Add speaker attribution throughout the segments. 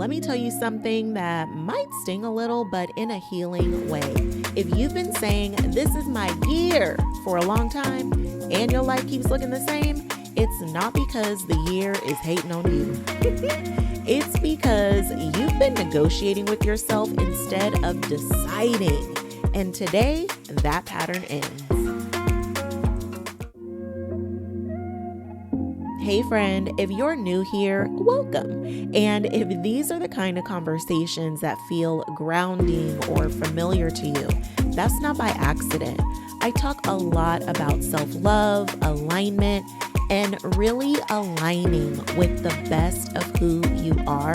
Speaker 1: let me tell you something that might sting a little, but in a healing way. If you've been saying, this is my year for a long time, and your life keeps looking the same, it's not because the year is hating on you. It's because you've been negotiating with yourself instead of deciding. And today, that pattern ends. Hey friend, if you're new here, welcome. And if these are the kind of conversations that feel grounding or familiar to you, that's not by accident. I talk a lot about self-love, alignment, and really aligning with the best of who you are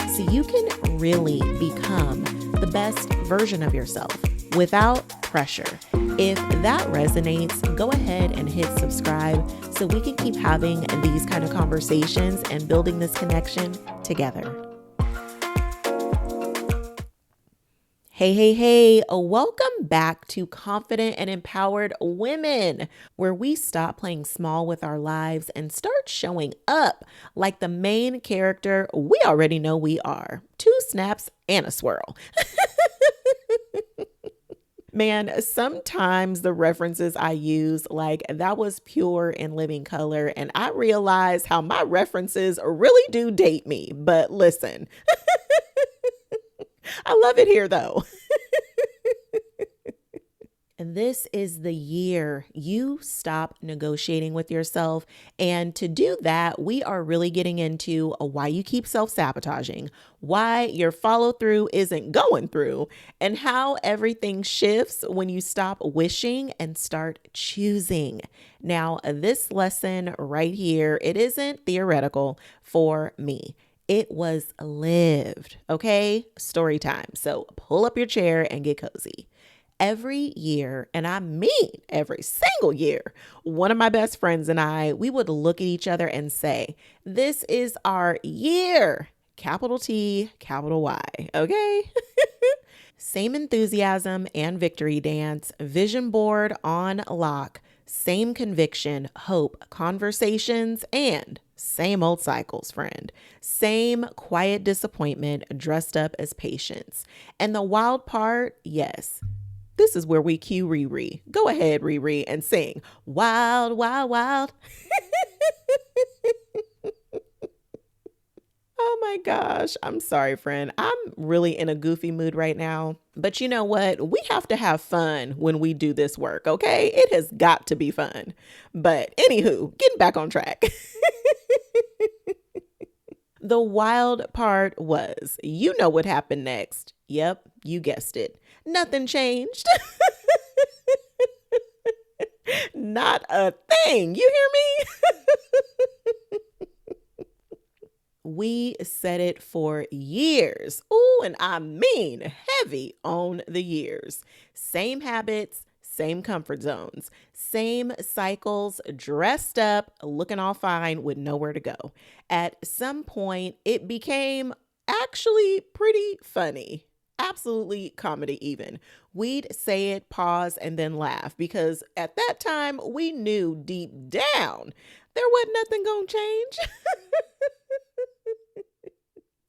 Speaker 1: so you can really become the best version of yourself without pressure. If that resonates, go ahead and hit subscribe so we can keep having these kind of conversations and building this connection together. Hey, welcome back to Confident and Empowered Women, where we stop playing small with our lives and start showing up like the main character we already know we are. 2 snaps and a swirl. Man, sometimes the references I use, like that was pure and living color, and I realize how my references really do date me. But listen, I love it here though. And this is the year you stop negotiating with yourself. And to do that, we are really getting into why you keep self-sabotaging, why your follow through isn't going through, and how everything shifts when you stop wishing and start choosing. Now, this lesson right here, it isn't theoretical for me. It was lived, okay? Story time. So pull up your chair and get cozy. Every year, and I mean every single year, one of my best friends and I, we would look at each other and say, this is our year, capital T, capital Y, okay? Same enthusiasm and victory dance, vision board on lock, same conviction, hope, conversations, and same old cycles, friend. Same quiet disappointment dressed up as patience. And the wild part, yes, this is where we cue Riri. Go ahead, Riri, and sing Wild, Wild, Wild. Oh my gosh. I'm sorry, friend. I'm really in a goofy mood right now. But you know what? We have to have fun when we do this work, okay? It has got to be fun. But anywho, getting back on track. The wild part was, you know what happened next. Yep, you guessed it. Nothing changed. Not a thing. You hear me? We said it for years. Ooh, and I mean heavy on the years. Same habits, same comfort zones, same cycles, dressed up, looking all fine with nowhere to go. At some point, it became actually pretty funny. Absolutely comedy even. We'd say it, pause, and then laugh because at that time we knew deep down there wasn't nothing gonna change.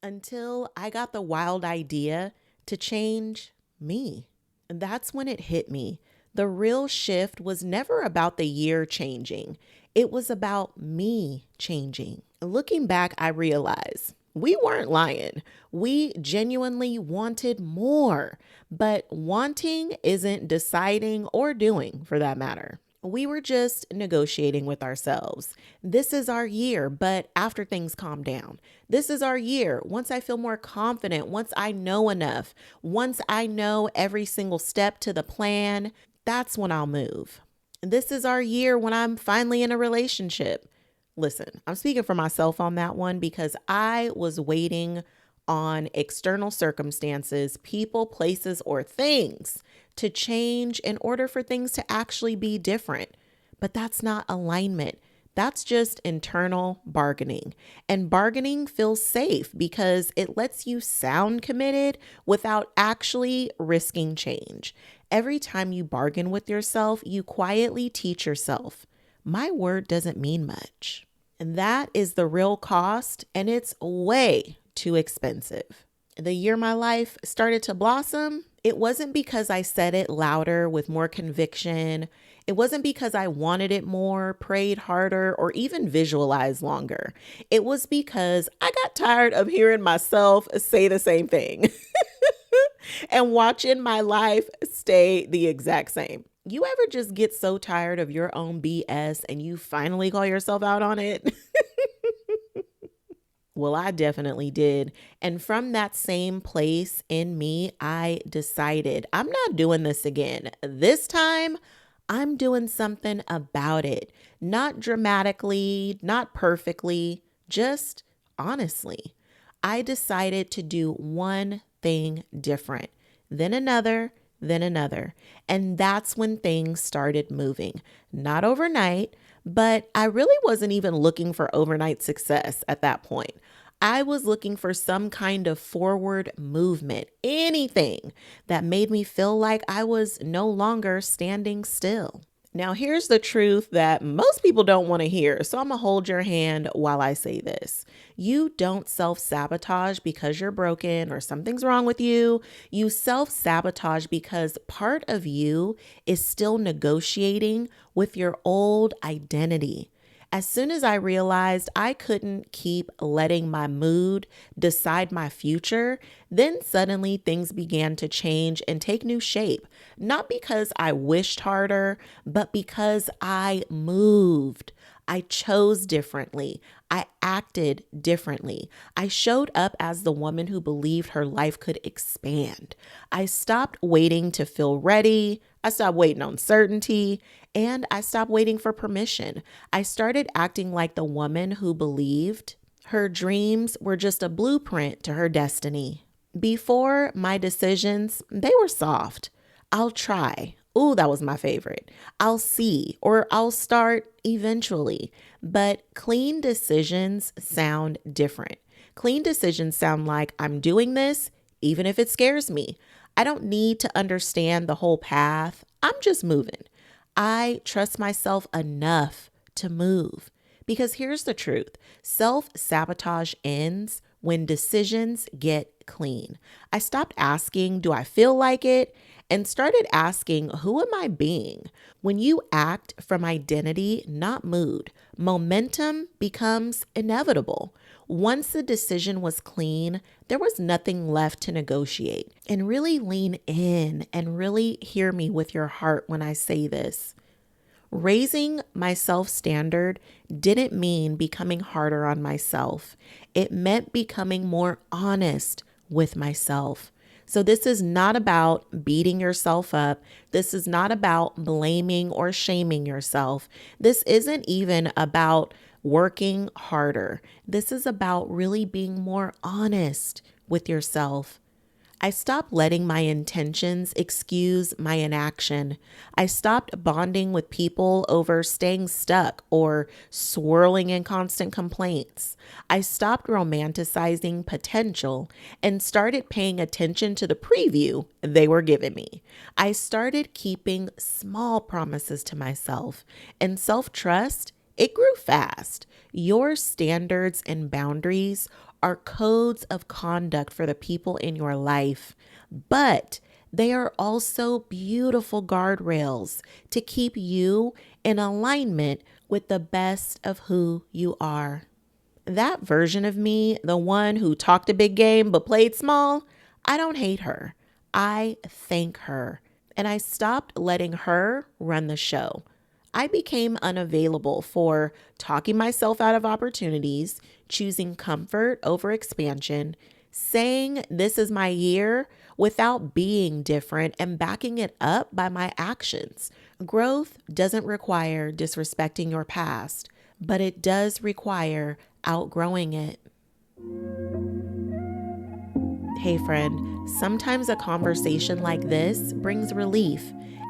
Speaker 1: Until I got the wild idea to change me. And that's when it hit me. The real shift was never about the year changing. It was about me changing. Looking back, I realized we weren't lying. We genuinely wanted more, but wanting isn't deciding or doing for that matter. We were just negotiating with ourselves. This is our year, but after things calm down. This is our year. Once I feel more confident, once I know enough, once I know every single step to the plan, that's when I'll move. This is our year when I'm finally in a relationship. Listen, I'm speaking for myself on that one because I was waiting on external circumstances, people, places, or things to change in order for things to actually be different. But that's not alignment. That's just internal bargaining. And bargaining feels safe because it lets you sound committed without actually risking change. Every time you bargain with yourself, you quietly teach yourself, my word doesn't mean much. And that is the real cost, and it's way too expensive. The year my life started to blossom, it wasn't because I said it louder with more conviction. It wasn't because I wanted it more, prayed harder, or even visualized longer. It was because I got tired of hearing myself say the same thing and watching my life stay the exact same. You ever just get so tired of your own BS and you finally call yourself out on it? Well, I definitely did. And from that same place in me, I decided I'm not doing this again. This time, I'm doing something about it. Not dramatically, not perfectly, just honestly. I decided to do one thing different, then another, then another. And that's when things started moving. Not overnight, but I really wasn't even looking for overnight success at that point. I was looking for some kind of forward movement, anything that made me feel like I was no longer standing still. Now, here's the truth that most people don't want to hear, so I'm going to hold your hand while I say this. You don't self-sabotage because you're broken or something's wrong with you. You self-sabotage because part of you is still negotiating with your old identity. As soon as I realized I couldn't keep letting my mood decide my future, then suddenly things began to change and take new shape. Not because I wished harder, but because I moved. I chose differently. I acted differently. I showed up as the woman who believed her life could expand. I stopped waiting to feel ready. I stopped waiting on certainty, and I stopped waiting for permission. I started acting like the woman who believed her dreams were just a blueprint to her destiny. Before, my decisions, they were soft. I'll try. Ooh, that was my favorite. I'll see, or I'll start eventually. But clean decisions sound different. Clean decisions sound like I'm doing this, even if it scares me. I don't need to understand the whole path. I'm just moving. I trust myself enough to move. Because here's the truth. Self-sabotage ends when decisions get clean. I stopped asking, do I feel like it? And started asking, who am I being? When you act from identity, not mood, momentum becomes inevitable. Once the decision was clean, there was nothing left to negotiate. And really lean in and really hear me with your heart when I say this. Raising my self-standard didn't mean becoming harder on myself. It meant becoming more honest with myself. So this is not about beating yourself up. This is not about blaming or shaming yourself. This isn't even about working harder. This is about really being more honest with yourself. I stopped letting my intentions excuse my inaction. I stopped bonding with people over staying stuck or swirling in constant complaints. I stopped romanticizing potential and started paying attention to the preview they were giving me. I started keeping small promises to myself, and self-trust, it grew fast. Your standards and boundaries are codes of conduct for the people in your life, but they are also beautiful guardrails to keep you in alignment with the best of who you are. That version of me, the one who talked a big game but played small, I don't hate her. I thank her. And I stopped letting her run the show. I became unavailable for talking myself out of opportunities, choosing comfort over expansion, saying this is my year without being different and backing it up by my actions. Growth doesn't require disrespecting your past, but it does require outgrowing it. Hey friend, sometimes a conversation like this brings relief,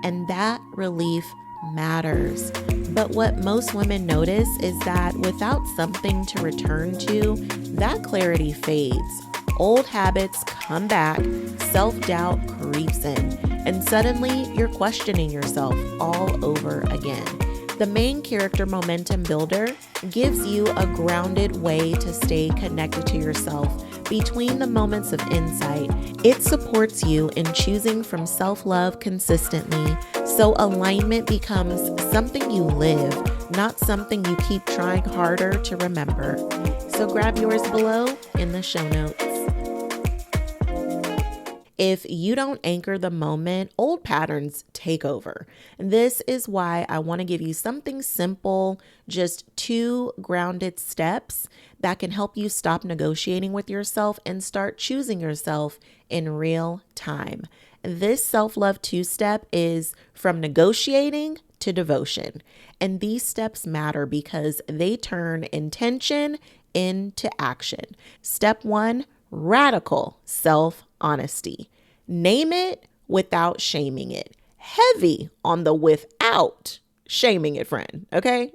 Speaker 1: and that relief matters. But what most women notice is that without something to return to, that clarity fades. Old habits come back, self-doubt creeps in, and suddenly you're questioning yourself all over again. The main character momentum builder gives you a grounded way to stay connected to yourself Between the moments of insight, it supports you in choosing from self-love consistently, so alignment becomes something you live, not something you keep trying harder to remember. So grab yours below in the show notes. If you don't anchor the moment, old patterns take over. This is why I want to give you something simple, just 2 grounded steps that can help you stop negotiating with yourself and start choosing yourself in real time. This self-love 2-step is from negotiating to devotion. And these steps matter because they turn intention into action. Step 1, radical self-honesty. Name it without shaming it. Heavy on the without shaming it, friend. Okay?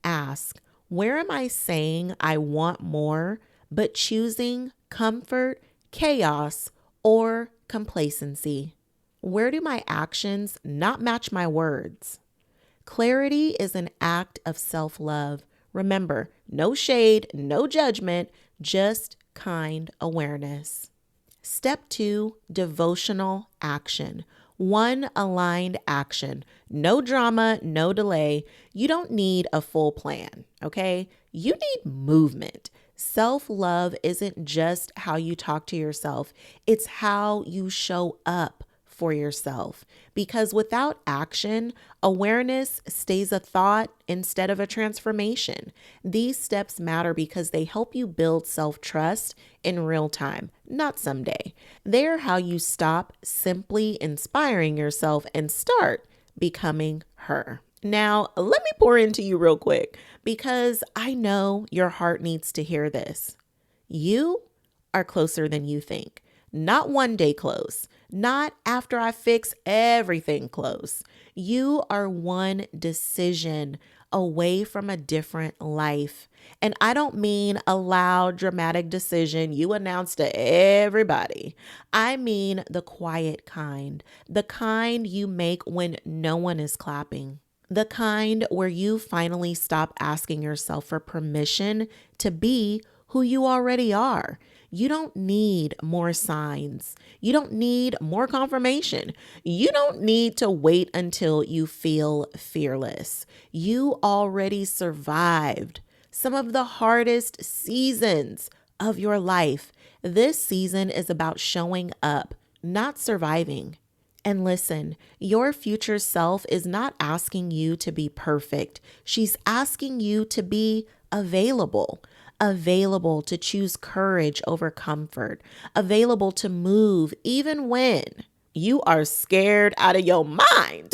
Speaker 1: Ask, where am I saying I want more, but choosing comfort, chaos, or complacency? Where do my actions not match my words? Clarity is an act of self-love. Remember, no shade, no judgment, just kind awareness. Step 2, devotional action. 1 aligned action. No drama, no delay. You don't need a full plan, okay? You need movement. Self-love isn't just how you talk to yourself. It's how you show up for yourself. Because without action, awareness stays a thought instead of a transformation. These steps matter because they help you build self-trust in real time, not someday. They're how you stop simply inspiring yourself and start becoming her. Now, let me pour into you real quick because I know your heart needs to hear this. You are closer than you think. Not one day close, not after I fix everything close. You are one decision away from a different life. And I don't mean a loud, dramatic decision you announce to everybody. I mean the quiet kind, the kind you make when no one is clapping. The kind where you finally stop asking yourself for permission to be who you already are. You don't need more signs. You don't need more confirmation. You don't need to wait until you feel fearless. You already survived some of the hardest seasons of your life. This season is about showing up, not surviving. And listen, your future self is not asking you to be perfect. She's asking you to be available to choose courage over comfort, available to move even when you are scared out of your mind,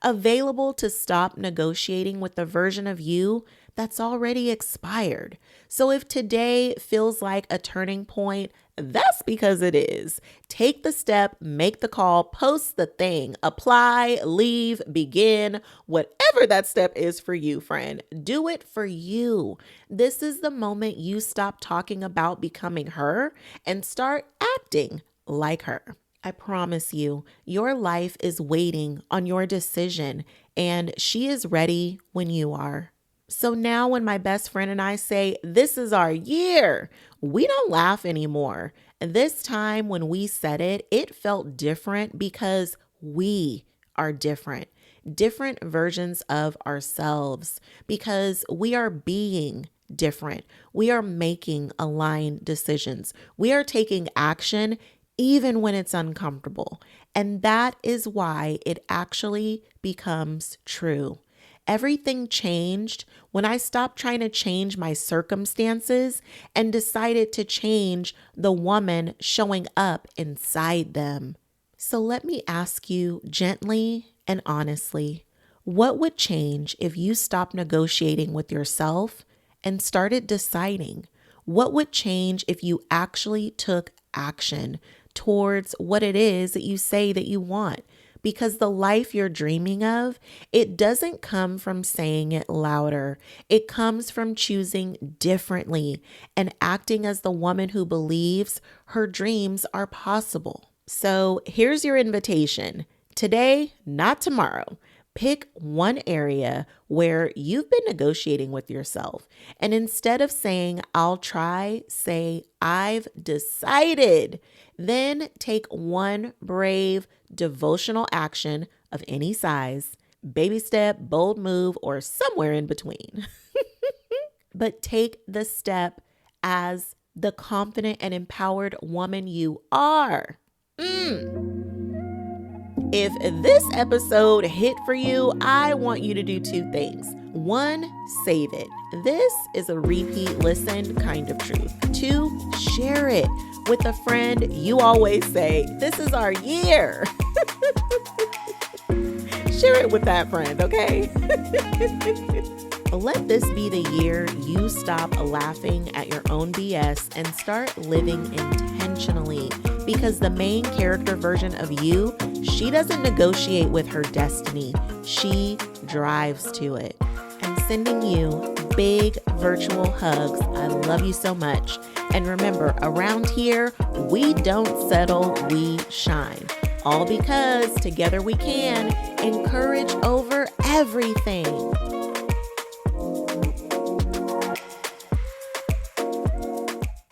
Speaker 1: available to stop negotiating with the version of you that's already expired. So if today feels like a turning point, that's because it is. Take the step, make the call, post the thing, apply, leave, begin, whatever that step is for you, friend. Do it for you. This is the moment you stop talking about becoming her and start acting like her. I promise you, your life is waiting on your decision, and she is ready when you are. So now when my best friend and I say, this is our year, we don't laugh anymore. This time when we said it, it felt different because we are different versions of ourselves, because we are being different. We are making aligned decisions. We are taking action even when it's uncomfortable. And that is why it actually becomes true. Everything changed when I stopped trying to change my circumstances and decided to change the woman showing up inside them. So let me ask you gently and honestly, what would change if you stopped negotiating with yourself and started deciding? What would change if you actually took action towards what it is that you say that you want? Because the life you're dreaming of, it doesn't come from saying it louder. It comes from choosing differently and acting as the woman who believes her dreams are possible. So here's your invitation. Today, not tomorrow. Pick one area where you've been negotiating with yourself. And instead of saying, I'll try, say, I've decided. Then take one brave devotional action of any size, baby step, bold move, or somewhere in between. But take the step as the confident and empowered woman you are. If this episode hit for you, I want you to do two things. One, save it. This is a repeat listen kind of truth. Two, share it with a friend you always say, this is our year. Share it with that friend, okay? Let this be the year you stop laughing at your own BS and start living intentionally, because the main character version of you, she doesn't negotiate with her destiny. She drives to it. I'm sending you big virtual hugs. I love you so much. And remember, around here, we don't settle, we shine. All because together we can encourage over everything.